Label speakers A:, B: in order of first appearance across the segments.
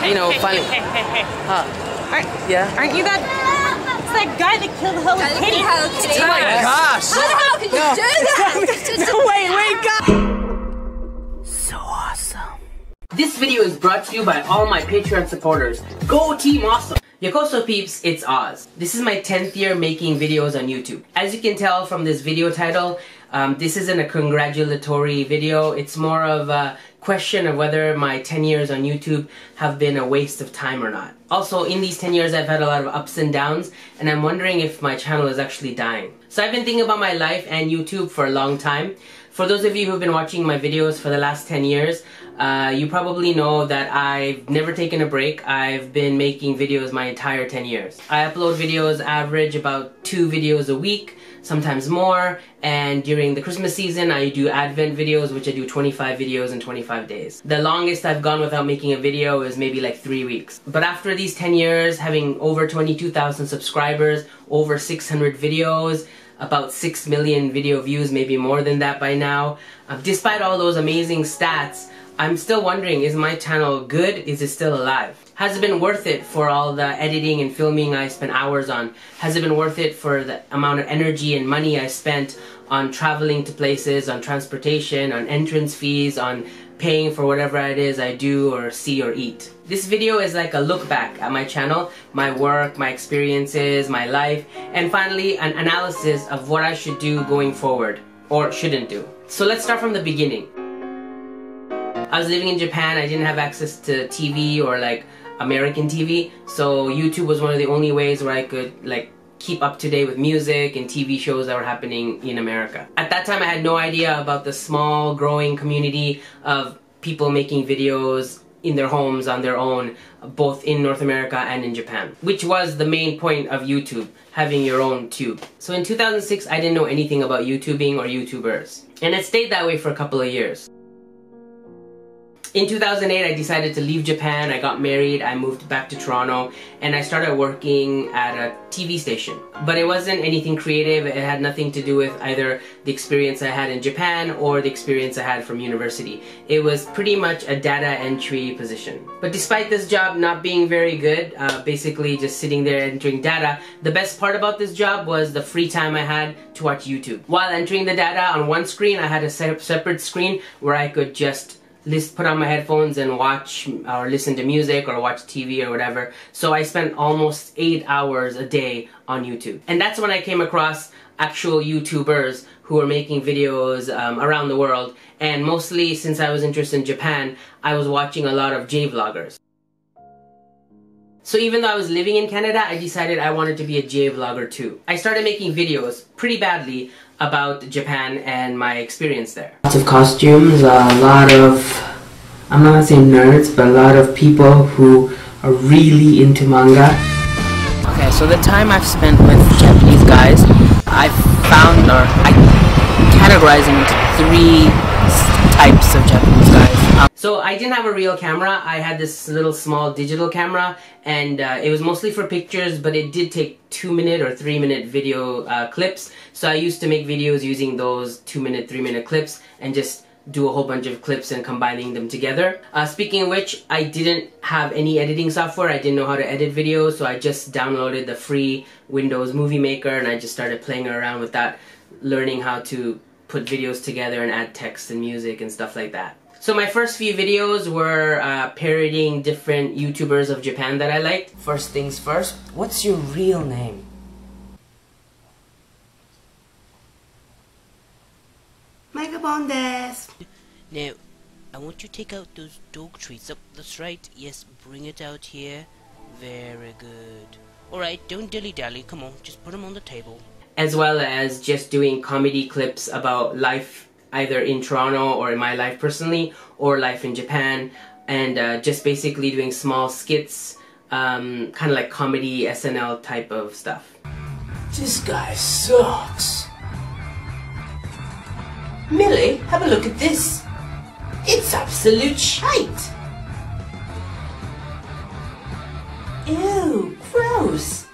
A: you know, funny. Huh? Yeah.
B: Aren't you that? It's that guy that killed Hello Kitty.
A: Oh my gosh!
C: How can you do that?
A: Wait, so awesome. This video is brought to you by all my Patreon supporters. Go Team Awesome! Yokoso peeps, it's Oz. This is my 10th year making videos on YouTube. As you can tell from this video title, this isn't a congratulatory video. It's more of a question of whether my 10 years on YouTube have been a waste of time or not. Also, in these 10 years I've had a lot of ups and downs, and I'm wondering if my channel is actually dying. So I've been thinking about my life and YouTube for a long time. For those of you who've been watching my videos for the last 10 years, you probably know that I've never taken a break. I've been making videos my entire 10 years. I upload videos average about 2 videos a week, sometimes more, and during the Christmas season I do Advent videos, which I do 25 videos in 25 days. The longest I've gone without making a video is maybe like 3 weeks. But after these 10 years, having over 22,000 subscribers, over 600 videos, about 6 million video views, maybe more than that by now, despite all those amazing stats, I'm still wondering, is my channel good? Is it still alive? Has it been worth it for all the editing and filming I spent hours on? Has it been worth it for the amount of energy and money I spent on traveling to places, on transportation, on entrance fees, on paying for whatever it is I do or see or eat? This video is like a look back at my channel, my work, my experiences, my life, and finally an analysis of what I should do going forward, or shouldn't do. So let's start from the beginning. I was living in Japan. I didn't have access to TV or like American TV, so YouTube was one of the only ways where I could like keep up to date with music and TV shows that were happening in America. At that time I had no idea about the small growing community of people making videos in their homes on their own, both in North America and in Japan, which was the main point of YouTube, having your own tube. So in 2006 I didn't know anything about YouTubing or YouTubers, and it stayed that way for a couple of years. In 2008, I decided to leave Japan, I got married, I moved back to Toronto, and I started working at a TV station. But it wasn't anything creative. It had nothing to do with either the experience I had in Japan or the experience I had from university. It was pretty much a data entry position. But despite this job not being very good, basically just sitting there entering data, the best part about this job was the free time I had to watch YouTube. While entering the data on one screen, I had a separate screen where I could just put on my headphones and watch or listen to music or watch TV or whatever. So I spent almost 8 hours a day on YouTube. And that's when I came across actual YouTubers who were making videos around the world. And mostly, since I was interested in Japan, I was watching a lot of J-vloggers. So even though I was living in Canada, I decided I wanted to be a J-vlogger too. I started making videos pretty badly about Japan and my experience there. Lots of costumes, a lot of, I'm not gonna say nerds, but a lot of people who are really into manga. Okay, so the time I've spent with Japanese guys, I've found, or I categorize them into 3 types of Japanese guys. So I didn't have a real camera. I had this little small digital camera, and it was mostly for pictures, but it did take 2-minute or 3-minute video clips. So I used to make videos using those 2-minute, 3-minute clips and just do a whole bunch of clips and combining them together. Speaking of which, I didn't have any editing software. I didn't know how to edit videos, so I just downloaded the free Windows Movie Maker and I just started playing around with that, learning how to put videos together and add text and music and stuff like that. So my first few videos were parodying different YouTubers of Japan that I liked. First things first, what's your real name? Megabon desu.
D: Now, I want you to take out those dog treats. Up, that's right. Yes, bring it out here. Very good. Alright, don't dilly-dally. Come on, just put them on the table.
A: As well as just doing comedy clips about life either in Toronto or in my life personally, or life in Japan, and just basically doing small skits, kind of like comedy SNL type of stuff. This guy sucks. Millie, have a look at this. It's absolute shite. Ew, gross.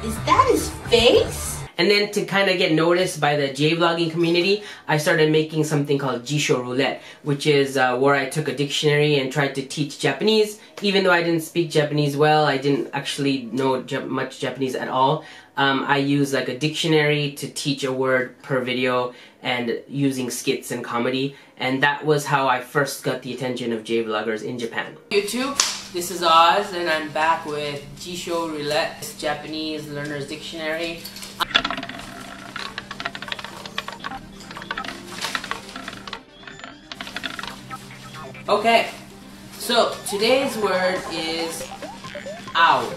A: Is that his face? And then to kind of get noticed by the J-vlogging community, I started making something called Jisho Roulette, which is where I took a dictionary and tried to teach Japanese. Even though I didn't speak Japanese well, I didn't actually know much Japanese at all. I used like a dictionary to teach a word per video and using skits and comedy. And that was how I first got the attention of J-vloggers in Japan. YouTube, this is Oz, and I'm back with Jisho Roulette, Japanese Learner's Dictionary. Okay, so today's word is ow.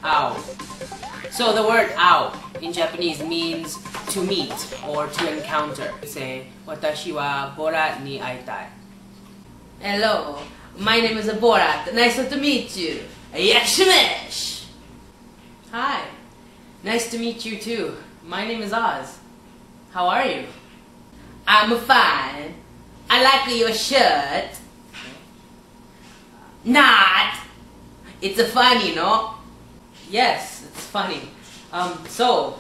A: Ow. So the word ow in Japanese means to meet or to encounter. Say, watashi wa Borat ni aitai. Hello, my name is Borat. Nice to meet you. Yashimesh. Hi, nice to meet you too. My name is Oz. How are you? I'm fine. I like your shirt. Not. It's funny, no? Yes, it's funny. So,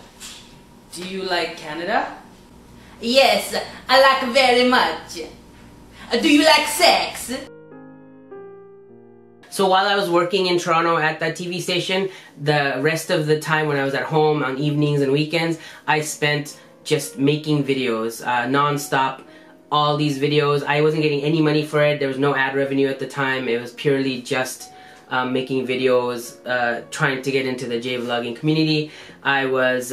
A: do you like Canada? Yes, I like very much. Do you like sex? So while I was working in Toronto at that TV station, the rest of the time when I was at home on evenings and weekends, I spent just making videos, non-stop. All these videos, I wasn't getting any money for it. There was no ad revenue at the time. It was purely just making videos, trying to get into the J-vlogging community. I was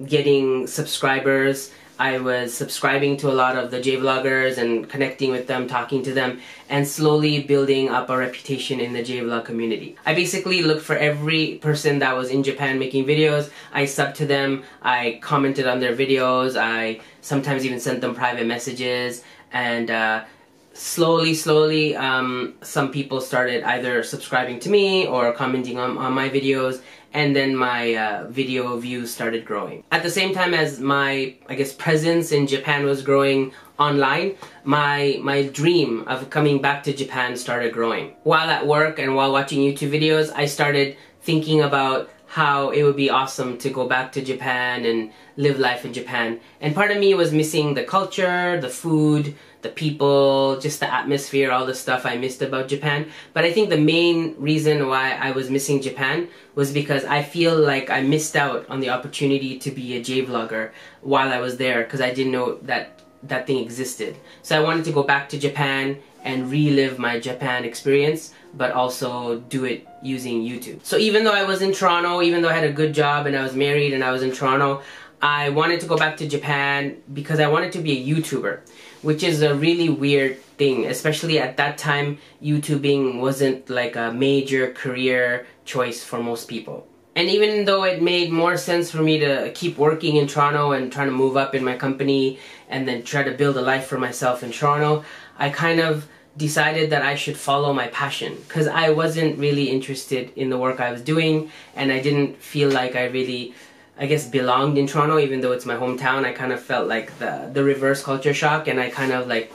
A: getting subscribers. I was subscribing to a lot of the J-vloggers and connecting with them, talking to them, and slowly building up a reputation in the J-vlog community. I basically looked for every person that was in Japan making videos. I subbed to them, I commented on their videos, I sometimes even sent them private messages, and slowly, some people started either subscribing to me or commenting on my videos, and then my video views started growing. At the same time as my, I guess, presence in Japan was growing online, my dream of coming back to Japan started growing. While at work and while watching YouTube videos, I started thinking about how it would be awesome to go back to Japan and live life in Japan. And part of me was missing the culture, the food, the people, just the atmosphere, all the stuff I missed about Japan. But I think the main reason why I was missing Japan was because I feel like I missed out on the opportunity to be a J-vlogger while I was there, because I didn't know that that thing existed. So I wanted to go back to Japan and relive my Japan experience, but also do it using YouTube. So even though I was in Toronto, even though I had a good job and I was married and I was in Toronto, I wanted to go back to Japan because I wanted to be a YouTuber, which is a really weird thing, especially at that time. YouTubing wasn't like a major career choice for most people. And even though it made more sense for me to keep working in Toronto and trying to move up in my company and then try to build a life for myself in Toronto, I kind of decided that I should follow my passion, because I wasn't really interested in the work I was doing, and I didn't feel like I really, I guess, belonged in Toronto. Even though it's my hometown, I kind of felt like the reverse culture shock, and I kind of like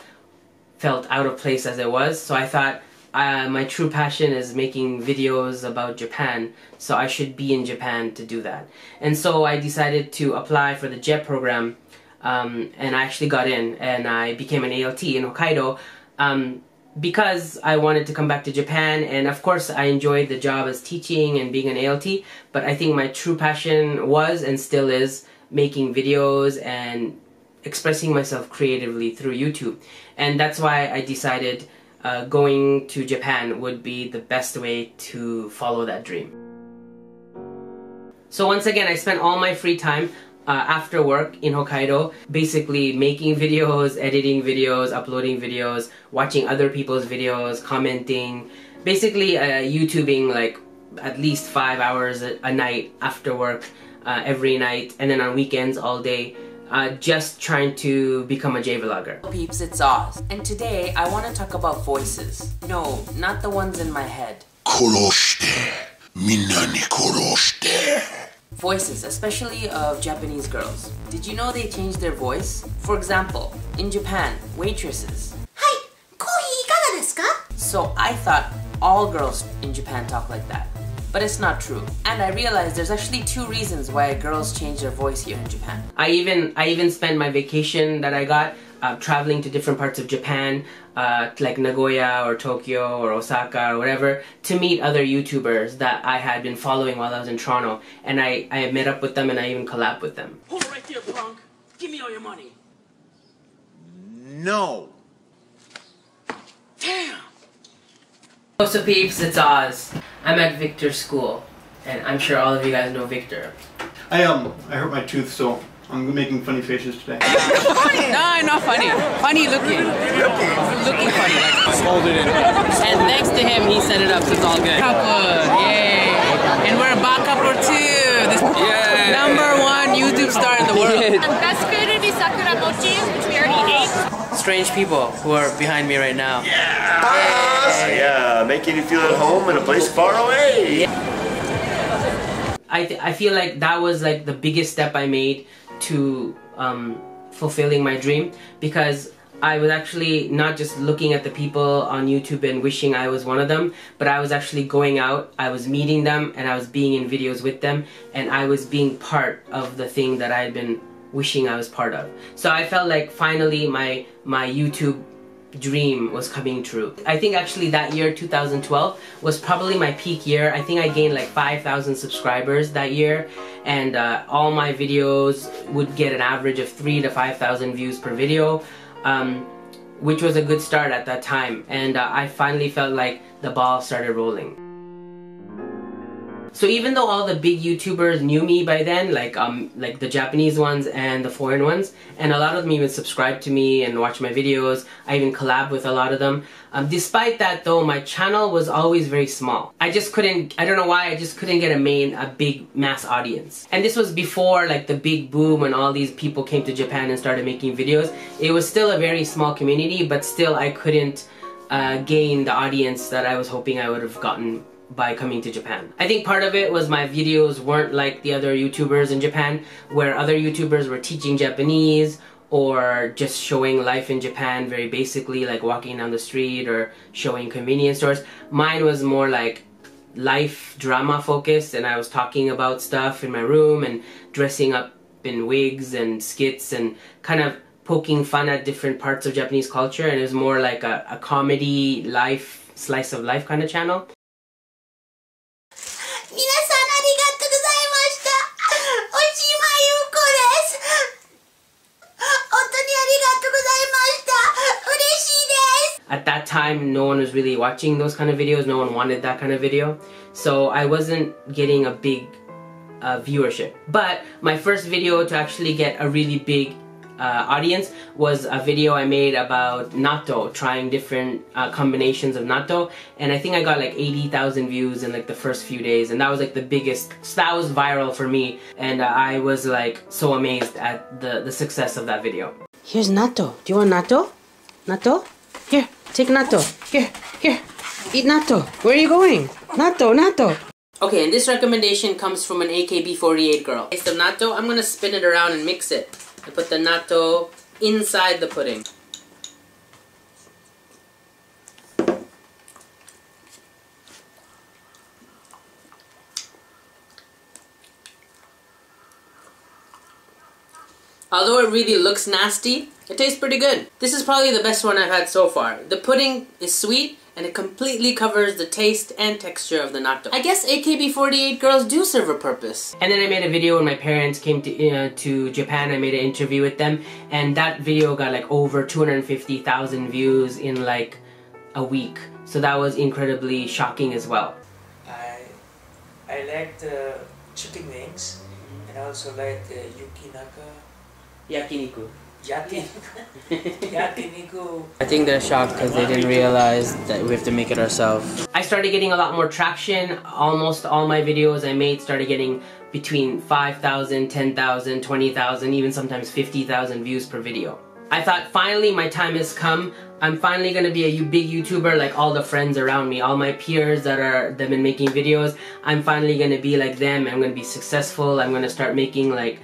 A: felt out of place as I was. So I thought my true passion is making videos about Japan, so I should be in Japan to do that. And so I decided to apply for the JET program, and I actually got in, and I became an ALT in Hokkaido, because I wanted to come back to Japan. And of course I enjoyed the job as teaching and being an ALT, but I think my true passion was and still is making videos and expressing myself creatively through YouTube. And that's why I decided going to Japan would be the best way to follow that dream. So once again, I spent all my free time after work in Hokkaido, basically making videos, editing videos, uploading videos, watching other people's videos, commenting, basically YouTubing like at least 5 hours a night after work, every night, and then on weekends all day, just trying to become a J-vlogger. Peeps, it's Oz, and today I want to talk about voices. No, not the ones in my head. Voices, especially of Japanese girls. Did you know they changed their voice? For example, in Japan, waitresses. Hi, coffee ikaga desu ka? So I thought all girls in Japan talk like that.
E: but it's not true. And I realized there's actually 2 reasons why girls change their voice here in Japan.
A: I even spent my vacation that I got traveling to different parts of Japan, like Nagoya or Tokyo or Osaka or whatever, to meet other YouTubers that I had been following while I was in Toronto. And I met up with them and I even collabed with them.
D: Hold it right there, punk. Give me all your money.
F: No.
D: Damn.
A: What's up, peeps? It's Oz. I'm at Victor's school, and I'm sure all of you guys know Victor.
G: I hurt my tooth, so I'm making funny faces today.
E: No, not funny. Funny looking. Looking funny.
G: Hold it in.
E: And thanks to him, he set it up, so it's all good. Couple, yay! And we're about couple 2. This #1 YouTube star in the world.
B: Best food would be sakura mochi, which we already ate.
A: Strange people who are behind me right now.
F: Yeah, making you feel at home in a place far away.
A: I feel like that was like the biggest step I made to fulfilling my dream, because I was actually not just looking at the people on YouTube and wishing I was one of them, but I was actually going out, I was meeting them, and I was being in videos with them, and I was being part of the thing that I had been wishing I was part of. So I felt like finally my YouTube dream was coming true. I think actually that year, 2012, was probably my peak year. I think I gained like 5,000 subscribers that year, and all my videos would get an average of 3,000 to 5,000 views per video, which was a good start at that time, and I finally felt like the ball started rolling. So even though all the big YouTubers knew me by then, like the Japanese ones and the foreign ones, and a lot of them even subscribed to me and watched my videos, I even collabed with a lot of them. Despite that though, my channel was always very small. I just couldn't, I don't know why, I just couldn't get a big mass audience. And this was before like the big boom when all these people came to Japan and started making videos. It was still a very small community, but still I couldn't gain the audience that I was hoping I would have gotten by coming to Japan. I think part of it was my videos weren't like the other YouTubers in Japan, where other YouTubers were teaching Japanese or just showing life in Japan very basically, like walking down the street or showing convenience stores. Mine was more like life drama focused, and I was talking about stuff in my room and dressing up in wigs and skits and kind of poking fun at different parts of Japanese culture, and it was more like a comedy life, slice of life kind of channel. At that time, no one was really watching those kind of videos, no one wanted that kind of video, so I wasn't getting a big viewership. But my first video to actually get a really big audience was a video I made about natto, trying different combinations of natto, and I think I got like 80,000 views in like the first few days, and that was like the biggest, so that was viral for me, and I was like so amazed at the success of that video. Here's natto. Do you want natto? Natto? Here, take natto. Here, eat natto. Where are you going? Natto, natto. Okay, and this recommendation comes from an AKB48 girl. It's the natto. I'm gonna spin it around and mix it. I put the natto inside the pudding. Although it really looks nasty, it tastes pretty good. This is probably the best one I've had so far. The pudding is sweet, and it completely covers the taste and texture of the natto. I guess AKB48 girls do serve a purpose. And then I made a video when my parents came to Japan. I made an interview with them, and that video got like over 250,000 views in like a week. So that was incredibly shocking as well.
H: I like the chicken wings, and I also like the yakiniku. I
A: think they're shocked because they didn't realize that we have to make it ourselves. I started getting a lot more traction. Almost all my videos I made started getting between 5,000, 10,000, 20,000, even sometimes 50,000 views per video. I thought finally my time has come. I'm finally gonna be a big YouTuber like all the friends around me, all my peers that have been making videos. I'm finally gonna be like them. I'm gonna be successful. I'm gonna start making like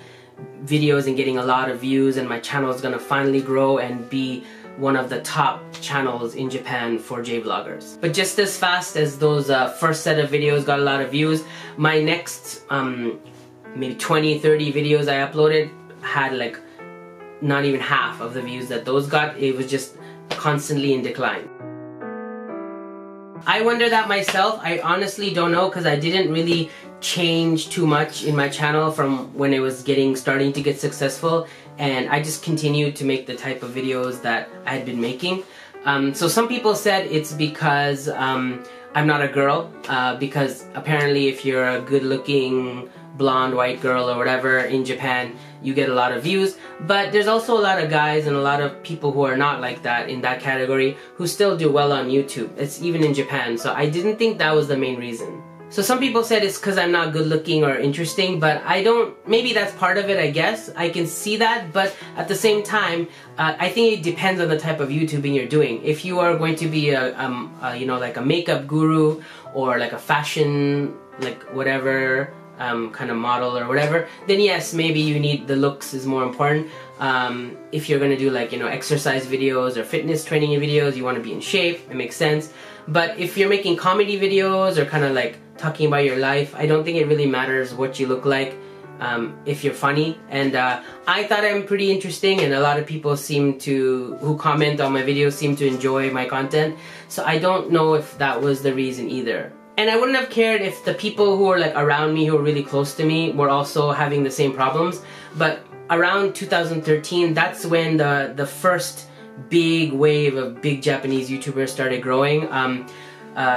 A: videos and getting a lot of views, and my channel is gonna finally grow and be one of the top channels in Japan for J-vloggers. But just as fast as those first set of videos got a lot of views, my next maybe 20-30 videos I uploaded had like not even half of the views that those got. It was just constantly in decline. I wonder that myself. I honestly don't know, because I didn't really change too much in my channel from when it was starting to get successful, and I just continued to make the type of videos that I had been making. So some people said it's because I'm not a girl, because apparently if you're a good-looking blonde white girl or whatever in Japan, you get a lot of views. But there's also a lot of guys and a lot of people who are not like that in that category who still do well on YouTube. It's even in Japan, so I didn't think that was the main reason. So some people said it's because I'm not good looking or interesting, but I don't, maybe that's part of it, I guess. I can see that, but at the same time, I think it depends on the type of YouTubing you're doing. If you are going to be you know, like a makeup guru or like a fashion, like whatever, kind of model or whatever, then yes, maybe you need, the looks is more important. If you're gonna do like, you know, exercise videos or fitness training videos, you want to be in shape, it makes sense. But if you're making comedy videos or kind of like talking about your life, I don't think it really matters what you look like, if you're funny. And I thought I'm pretty interesting, and a lot of people who comment on my videos seem to enjoy my content, so I don't know if that was the reason either. And I wouldn't have cared if the people who were like around me, who were really close to me, were also having the same problems. But around 2013, that's when the first big wave of big Japanese YouTubers started growing.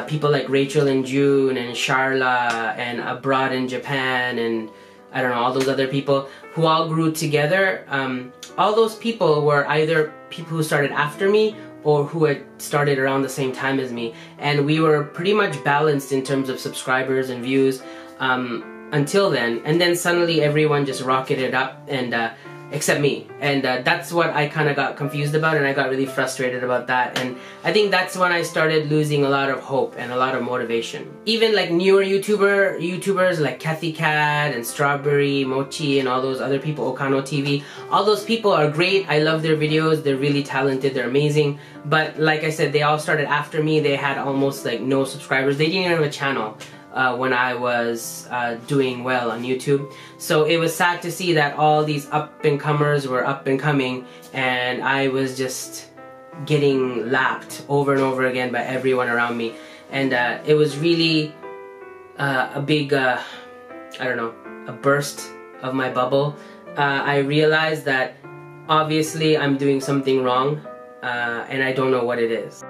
A: People like Rachel and June and Sharla and Abroad in Japan and I don't know, all those other people who all grew together. All those people were either people who started after me or who had started around the same time as me, and we were pretty much balanced in terms of subscribers and views until then. And then suddenly everyone just rocketed up, and except me, and that's what I kind of got confused about, and I got really frustrated about that. And I think that's when I started losing a lot of hope and a lot of motivation. Even like newer YouTubers like Kathy Cat and Strawberry Mochi and all those other people, Okano TV, all those people are great. I love their videos, they're really talented, they're amazing. But like I said, they all started after me. They had almost like no subscribers. They didn't even have a channel when I was doing well on YouTube. So it was sad to see that all these up-and-comers were up and coming, and I was just getting lapped over and over again by everyone around me. And it was really a big, I don't know, a burst of my bubble. I realized that obviously I'm doing something wrong, and I don't know what it is.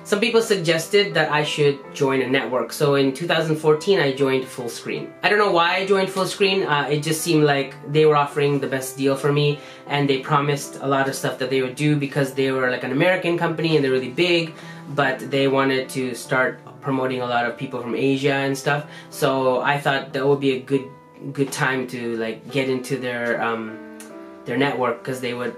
A: Some people suggested that I should join a network. So in 2014, I joined Fullscreen. I don't know why I joined Fullscreen. It just seemed like they were offering the best deal for me, and they promised a lot of stuff that they would do because they were like an American company and they're really big, but they wanted to start promoting a lot of people from Asia and stuff. So I thought that would be a good time to like get into their network, because they would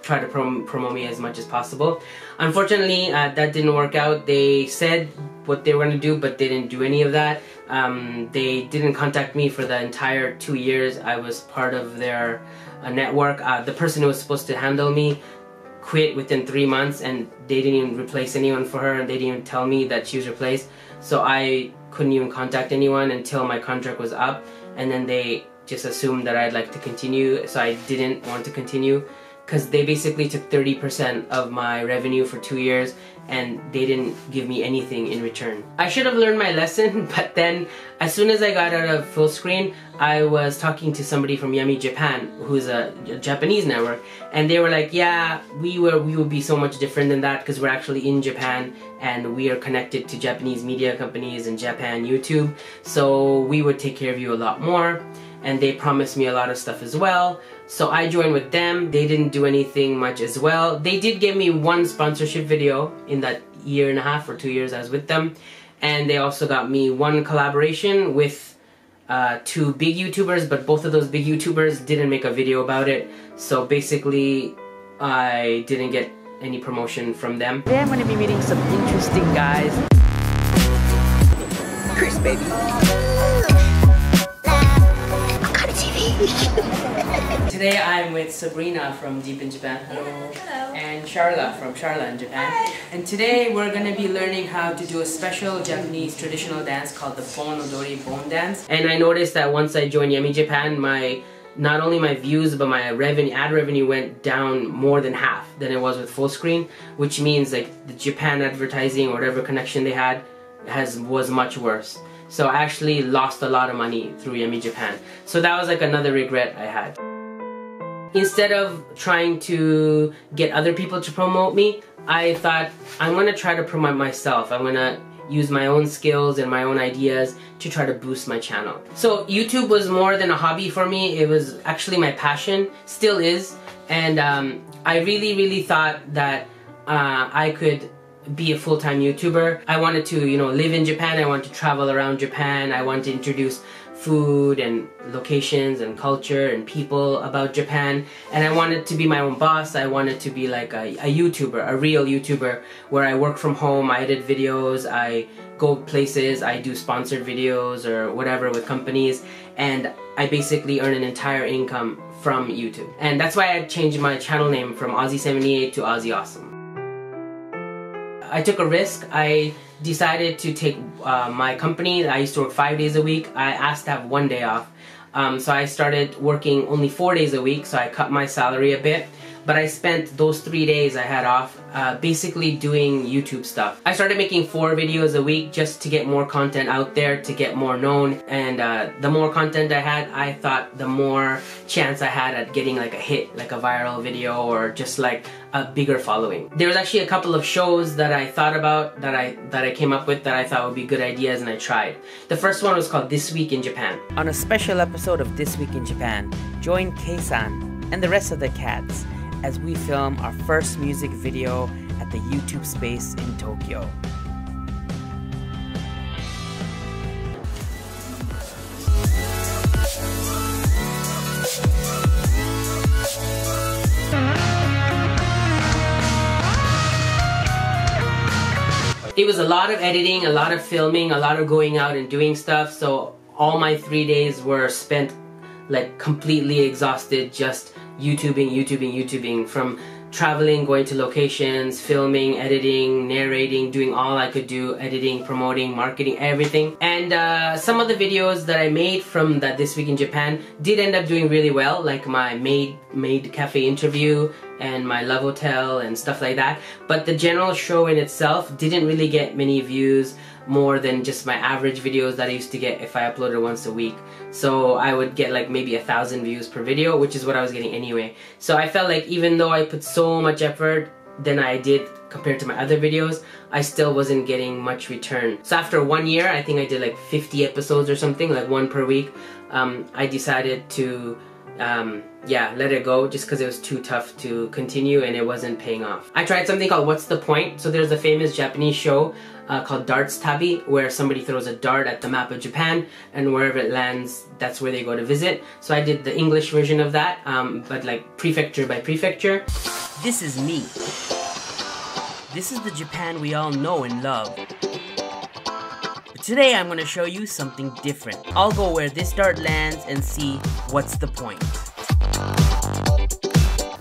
A: try to promote me as much as possible. Unfortunately, that didn't work out. They said what they were going to do, but they didn't do any of that. They didn't contact me for the entire 2 years I was part of their network. The person who was supposed to handle me quit within 3 months, and they didn't even replace anyone for her, and they didn't even tell me that she was replaced. So I couldn't even contact anyone until my contract was up, and then they just assumed that I'd like to continue, so I didn't want to continue, because they basically took 30% of my revenue for 2 years, and they didn't give me anything in return. I should have learned my lesson, but then as soon as I got out of Fullscreen, I was talking to somebody from Yummy Japan, who's a Japanese network, and they were like, yeah, we would be so much different than that, because we're actually in Japan and we are connected to Japanese media companies and Japan YouTube, so we would take care of you a lot more. And they promised me a lot of stuff as well. So I joined with them. They didn't do anything much as well. They did give me one sponsorship video in that 1.5 or 2 years I was with them. And they also got me one collaboration with 2 big YouTubers, but both of those big YouTubers didn't make a video about it. So basically, I didn't get any promotion from them. Today I'm going to be meeting some interesting guys. Chris, baby. Today I'm with Sabrina from Deep in Japan. Hello.
C: Hello.
A: And Charla from Charla in Japan.
C: Hi.
A: And today we're going to be learning how to do a special Japanese traditional dance called the Bon Odori Bone Dance. And I noticed that once I joined Yummy Japan, not only my views but my ad revenue went down more than half than it was with full screen, which means like the Japan advertising or whatever connection they had was much worse. So I actually lost a lot of money through Yummy Japan. So that was like another regret I had. Instead of trying to get other people to promote me, I thought I'm gonna try to promote myself. I'm gonna use my own skills and my own ideas to try to boost my channel. So YouTube was more than a hobby for me. It was actually my passion, still is. And I really thought that I could be a full-time YouTuber. I wanted to, live in Japan. I wanted to travel around Japan. I wanted to introduce food and locations and culture and people about Japan, and I wanted to be my own boss. I wanted to be like a YouTuber, a real YouTuber, where I work from home, I edit videos, I go places, I do sponsored videos or whatever with companies, and I basically earn an entire income from YouTube. And that's why I changed my channel name from Ozzy78 to OzzyAwesome. I took a risk. I decided to take my company. I used to work 5 days a week. I asked to have 1 day off. So I started working only 4 days a week, so I cut my salary a bit. But I spent those 3 days I had off basically doing YouTube stuff. I started making 4 videos a week just to get more content out there, to get more known. And the more content I had, I thought the more chance I had at getting like a hit, like a viral video or just like a bigger following. There was actually a couple of shows that I thought about, that I came up with, that I thought would be good ideas, and I tried. The first one was called This Week in Japan. On a special episode of This Week in Japan, join Kei-san and the rest of the cats as we film our first music video at the YouTube space in Tokyo. It was a lot of editing, a lot of filming, a lot of going out and doing stuff, so all my 3 days were spent like completely exhausted just YouTubing, from traveling, going to locations, filming, editing, narrating, doing all I could do, editing, promoting, marketing, everything. And some of the videos that I made from that This Week in Japan did end up doing really well, like my maid cafe interview and my love hotel and stuff like that. But the general show in itself didn't really get many views, more than just my average videos that I used to get if I uploaded once a week. So I would get like maybe 1,000 views per video, which is what I was getting anyway. So I felt like even though I put so much effort than I did compared to my other videos, I still wasn't getting much return. So after 1 year, I think I did like 50 episodes or something, like 1 per week. I decided to let it go just because it was too tough to continue and it wasn't paying off. I tried something called What's the Point? So there's a famous Japanese show called Darts Tabi, where somebody throws a dart at the map of Japan and wherever it lands, that's where they go to visit. So I did the English version of that, but like prefecture by prefecture. This is me. This is the Japan we all know and love. But today I'm going to show you something different. I'll go where this dart lands and see what's the point.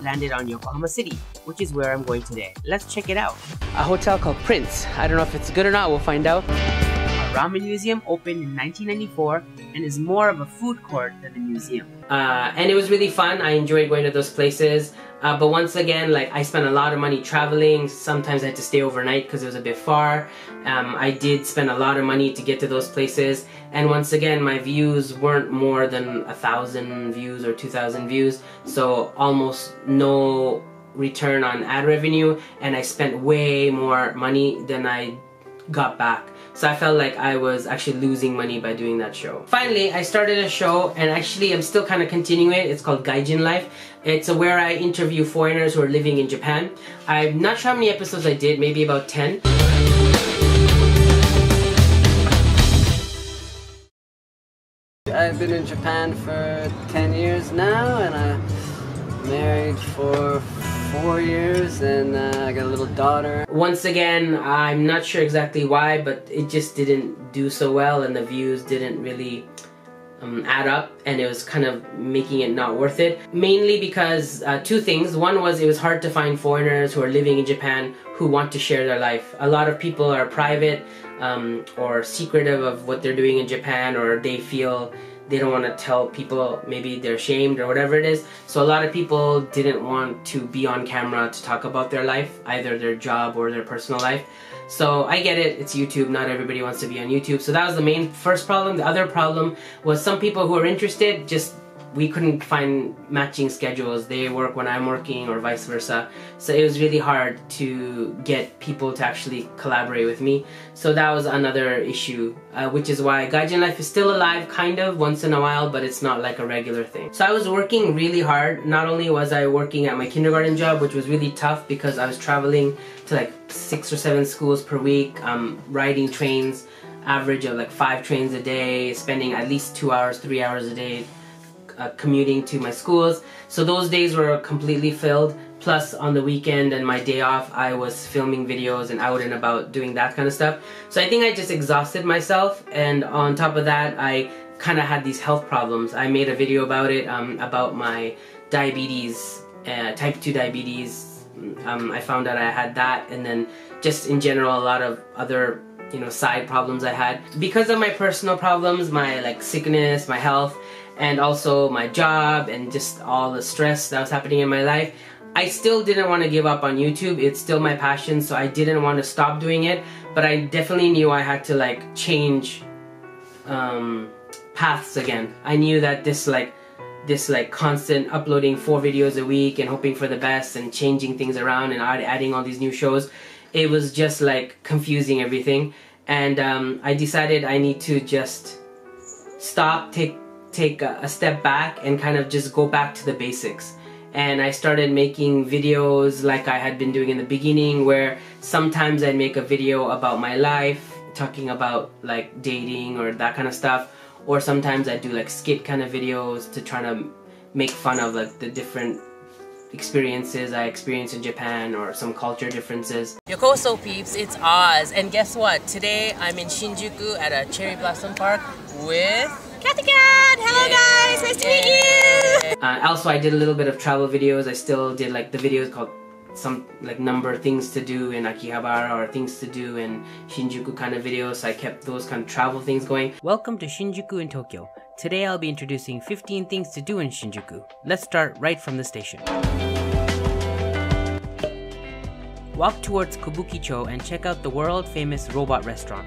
A: Landed on Yokohama City, which is where I'm going today. Let's check it out. A hotel called Prince. I don't know if it's good or not, we'll find out. A ramen museum opened in 1994 and is more of a food court than a museum. And it was really fun. I enjoyed going to those places. But once again, like, I spent a lot of money traveling. Sometimes I had to stay overnight because it was a bit far. I did spend a lot of money to get to those places. And once again, my views weren't more than 1,000 views or 2,000 views. So almost no return on ad revenue. And I spent way more money than I got back. So I felt like I was actually losing money by doing that show. Finally, I started a show, and actually I'm still kind of continuing it. It's called Gaijin Life. It's where I interview foreigners who are living in Japan. I'm not sure how many episodes I did, maybe about 10.
I: I've been in Japan for 10 years now, and I'm married for 4 years, and I got a little daughter.
A: Once again, I'm not sure exactly why, but it just didn't do so well, and the views didn't really add up, and it was kind of making it not worth it. Mainly because two things. One was it was hard to find foreigners who are living in Japan who want to share their life. A lot of people are private or secretive of what they're doing in Japan, or they feel they don't want to tell people, maybe they're ashamed or whatever it is. So a lot of people didn't want to be on camera to talk about their life, either their job or their personal life. So I get it, it's YouTube, not everybody wants to be on YouTube. So that was the first problem. The other problem was some people who are interested, we couldn't find matching schedules. They work when I'm working or vice versa. So it was really hard to get people to actually collaborate with me. So that was another issue, which is why Gaijin Life is still alive, kind of, once in a while, but it's not like a regular thing. So I was working really hard. Not only was I working at my kindergarten job, which was really tough because I was traveling to like 6 or 7 schools per week, riding trains, average of like 5 trains a day, spending at least 2 hours, 3 hours a day commuting to my schools. So those days were completely filled. Plus on the weekend and my day off, I was filming videos and out and about doing that kind of stuff. So I think I just exhausted myself, and on top of that I kind of had these health problems. I made a video about it, about my diabetes, type 2 diabetes. I found out I had that, and then just in general a lot of other side problems I had. Because of my personal problems, my like sickness, my health, and also my job, and just all the stress that was happening in my life, I still didn't want to give up on YouTube. It's still my passion, so I didn't want to stop doing it, but I definitely knew I had to like change paths again. I knew that this constant uploading 4 videos a week and hoping for the best and changing things around and adding all these new shows, it was just like confusing everything. And I decided I need to just stop, take a step back and kind of just go back to the basics. And I started making videos like I had been doing in the beginning, where sometimes I'd make a video about my life, talking about like dating or that kind of stuff, or sometimes I'd do like skit kind of videos to try to make fun of like the different experiences I experienced in Japan or some culture differences.
E: Yokoso peeps, it's Oz, and guess what? Today I'm in Shinjuku at a cherry blossom park with Cathy Cat! Hello guys, nice to meet you!
A: Also I did a little bit of travel videos. I still did like the videos called some like number things to do in Akihabara or things to do in Shinjuku kind of videos. So I kept those kind of travel things going.
D: Welcome to Shinjuku in Tokyo. Today I'll be introducing 15 things to do in Shinjuku. Let's start right from the station. Walk towards Kabukicho and check out the world famous robot restaurant.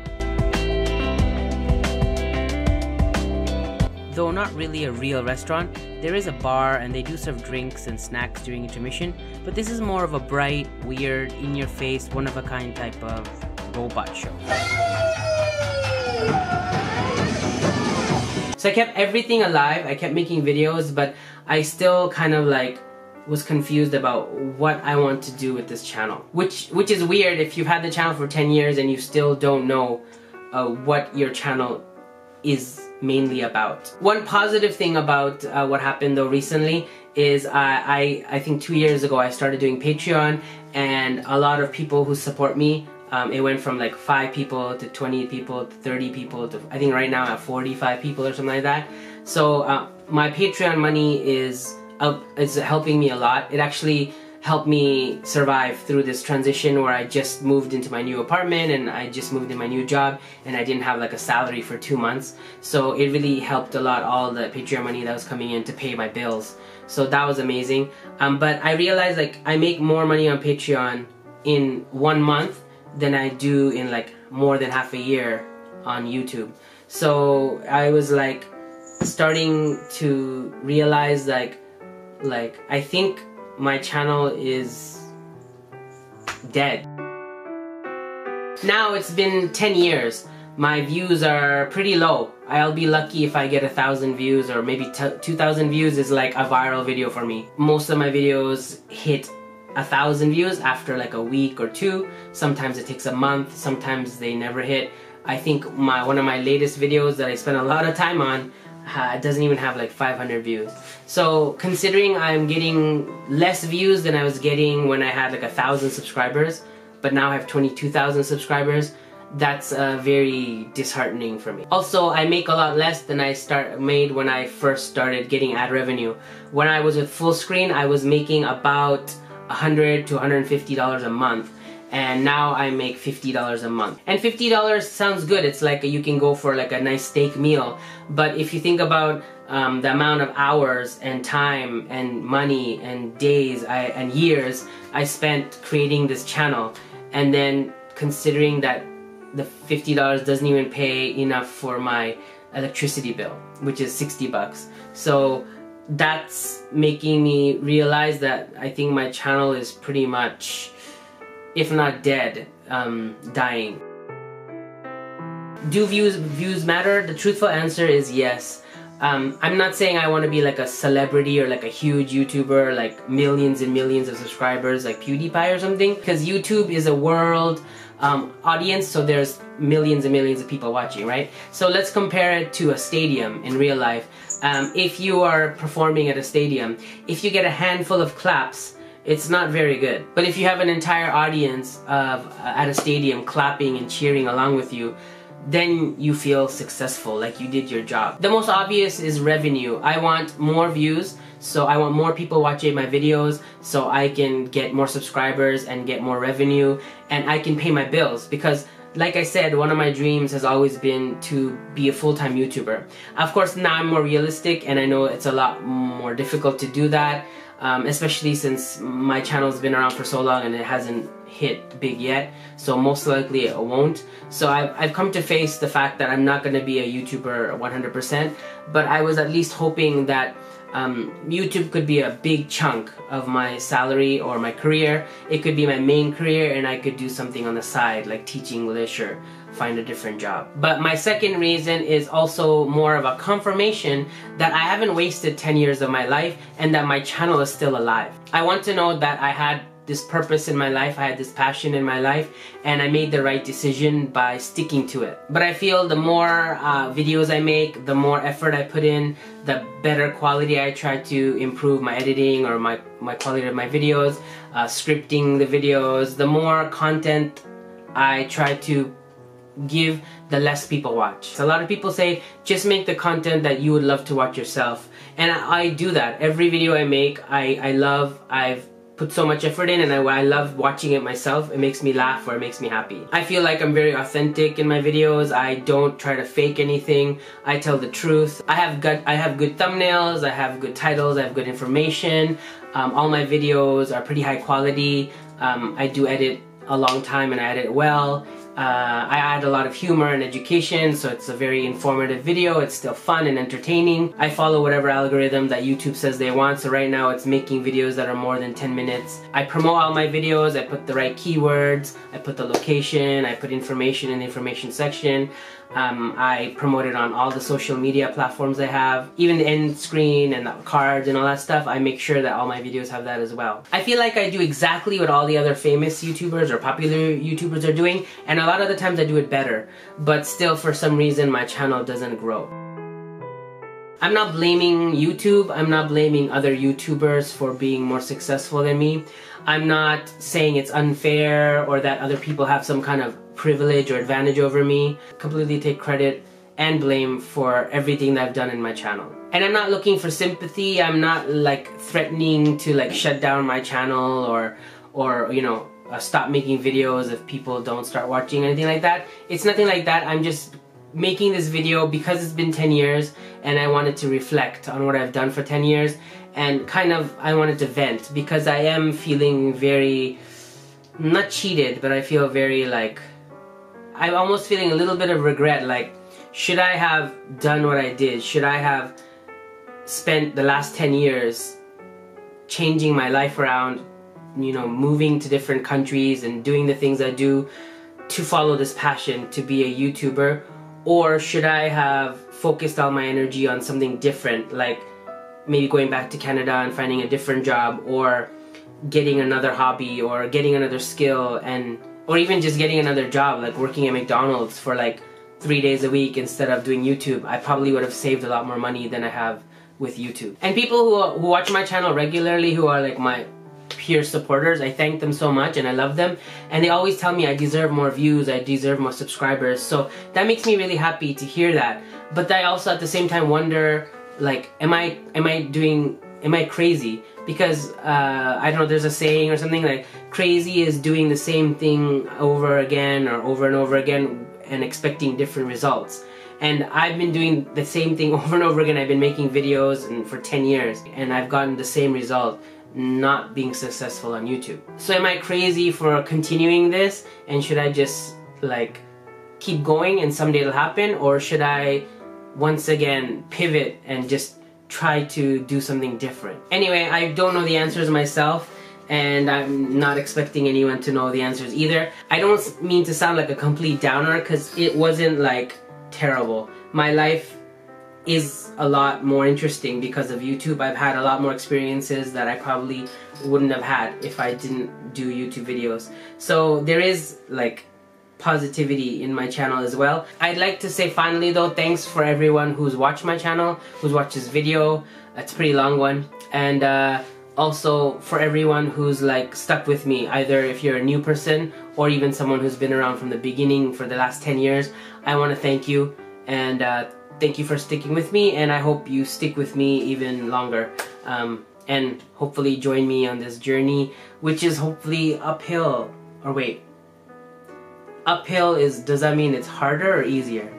D: Though not really a real restaurant, there is a bar and they do serve drinks and snacks during intermission, but this is more of a bright, weird, in-your-face, one-of-a-kind type of robot show.
A: So I kept everything alive, I kept making videos, but I still kind of like was confused about what I want to do with this channel. Which is weird if you've had the channel for 10 years and you still don't know what your channel is mainly about. One positive thing about what happened though recently is I think 2 years ago I started doing Patreon, and a lot of people who support me, it went from like 5 people to 20 people to 30 people to I think right now at 45 people or something like that. So my Patreon money is helping me a lot. It actually helped me survive through this transition where I just moved into my new apartment and I just moved in my new job and I didn't have like a salary for 2 months. So it really helped a lot, all the Patreon money that was coming in to pay my bills. So that was amazing. But I realized like I make more money on Patreon in 1 month than I do in like more than half a year on YouTube. So I was like starting to realize like I think my channel is dead. Now it's been 10 years. My views are pretty low. I'll be lucky if I get 1,000 views, or maybe 2,000 views is like a viral video for me. Most of my videos hit 1,000 views after like a week or 2. Sometimes it takes a month, sometimes they never hit. I think one of my latest videos that I spent a lot of time on doesn't even have like 500 views. So considering I'm getting less views than I was getting when I had like 1,000 subscribers, but now I have 22,000 subscribers, that's very disheartening for me. Also, I make a lot less than I made when I first started getting ad revenue. When I was with full screen, I was making about $100 to $150 a month. And now I make $50 a month. And $50 sounds good. It's like you can go for like a nice steak meal. But if you think about the amount of hours and time and money and days and years I spent creating this channel, and then considering that the $50 doesn't even pay enough for my electricity bill, which is 60 bucks. So that's making me realize that I think my channel is pretty much, if not dead, dying. Do views matter? The truthful answer is yes. I'm not saying I want to be like a celebrity or like a huge YouTuber, like millions and millions of subscribers like PewDiePie or something, because YouTube is a world audience, so there's millions and millions of people watching, right? So let's compare it to a stadium in real life. If you are performing at a stadium, if you get a handful of claps, it's not very good. But if you have an entire audience at a stadium clapping and cheering along with you, then you feel successful, like you did your job. The most obvious is revenue. I want more views, so I want more people watching my videos so I can get more subscribers and get more revenue, and I can pay my bills, because like I said, one of my dreams has always been to be a full-time YouTuber. Of course, now I'm more realistic and I know it's a lot more difficult to do that, especially since my channel's been around for so long and it hasn't hit big yet, so most likely it won't. So I've come to face the fact that I'm not going to be a YouTuber 100%, but I was at least hoping that YouTube could be a big chunk of my salary or my career. It could be my main career and I could do something on the side like teach English or find a different job. But my second reason is also more of a confirmation that I haven't wasted 10 years of my life and that my channel is still alive. I want to know that I had this purpose in my life, I had this passion in my life, and I made the right decision by sticking to it. But I feel the more videos I make, the more effort I put in, the better quality I try to improve my editing or my quality of my videos, scripting the videos, the more content I try to give, the less people watch. So a lot of people say, just make the content that you would love to watch yourself. And I do that. Every video I make, I've put so much effort in, and I love watching it myself. It makes me laugh or it makes me happy. I feel like I'm very authentic in my videos. I don't try to fake anything. I tell the truth. I have good thumbnails, I have good titles, I have good information. All my videos are pretty high quality. I do edit a long time and I edit well. I add a lot of humor and education, so it's a very informative video. It's still fun and entertaining. I follow whatever algorithm that YouTube says they want, so right now it's making videos that are more than 10 minutes. I promote all my videos, I put the right keywords, I put the location, I put information in the information section. I promote it on all the social media platforms I have. Even the end screen and the cards and all that stuff, I make sure that all my videos have that as well. I feel like I do exactly what all the other famous YouTubers or popular YouTubers are doing, and a lot of the times I do it better, but still for some reason my channel doesn't grow. I'm not blaming YouTube, I'm not blaming other YouTubers for being more successful than me. I'm not saying it's unfair or that other people have some kind of privilege or advantage over me. Completely take credit and blame for everything that I've done in my channel. And I'm not looking for sympathy. I'm not like threatening to like shut down my channel or you know, stop making videos if people don't start watching, anything like that. It's nothing like that. I'm just making this video because it's been 10 years and I wanted to reflect on what I've done for 10 years, and kind of I wanted to vent because I am feeling very, not cheated, but I feel very like, I'm almost feeling a little bit of regret, like should I have done what I did? Should I have spent the last 10 years changing my life around, you know, moving to different countries and doing the things I do to follow this passion to be a YouTuber? Or should I have focused all my energy on something different, like maybe going back to Canada and finding a different job, or getting another hobby, or getting another skill, or even just getting another job, like working at McDonald's for like 3 days a week instead of doing YouTube? I probably would have saved a lot more money than I have with YouTube. And people who watch my channel regularly, who are like my peer supporters. I thank them so much and I love them. And they always tell me I deserve more views, I deserve more subscribers. So that makes me really happy to hear that. But I also at the same time wonder, like, am I crazy? Because I don't know, there's a saying or something like crazy is doing the same thing over again or over and over again and expecting different results. And I've been doing the same thing over and over again. I've been making videos for 10 years and I've gotten the same result, not being successful on YouTube. So am I crazy for continuing this, and should I just like keep going and someday it'll happen, or should I once again pivot and just try to do something different? Anyway, I don't know the answers myself, and I'm not expecting anyone to know the answers either. I don't mean to sound like a complete downer, because it wasn't like terrible. My life is a lot more interesting because of YouTube. I've had a lot more experiences that I probably wouldn't have had if I didn't do YouTube videos. So there is like positivity in my channel as well. I'd like to say finally though, thanks for everyone who's watched my channel, who's watched this video. It's a pretty long one. And also for everyone who's like stuck with me, either if you're a new person or even someone who's been around from the beginning for the last 10 years, I want to thank you, and thank you for sticking with me, and I hope you stick with me even longer, and hopefully join me on this journey, which is hopefully uphill. Or wait, uphill does that mean it's harder or easier?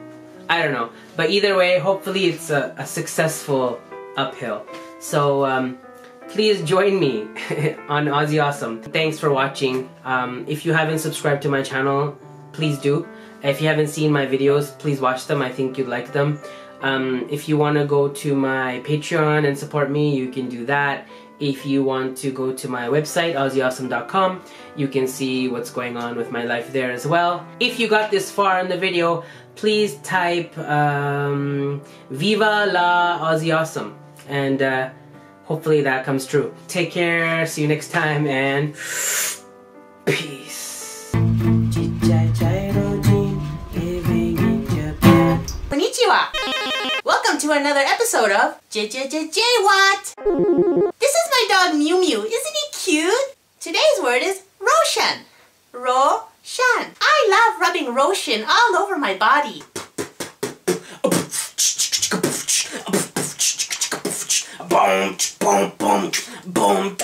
A: I don't know, but either way, hopefully it's a successful uphill. So please join me on OzzyAwesome. Thanks for watching. If you haven't subscribed to my channel, please do. If you haven't seen my videos, please watch them. I think you'd like them. If you want to go to my Patreon and support me, you can do that. If you want to go to my website, OzzyAwesome.com, you can see what's going on with my life there as well. If you got this far in the video, please type Viva la OzzyAwesome, and hopefully that comes true. Take care, see you next time, and peace.
E: Konnichiwa! Welcome to another episode of JJJJ What? This is my dog Mew Mew. Isn't he cute? Today's word is Roshan. Roshan. I love rubbing Roshan all over my body. Boom, boom, boom, boom.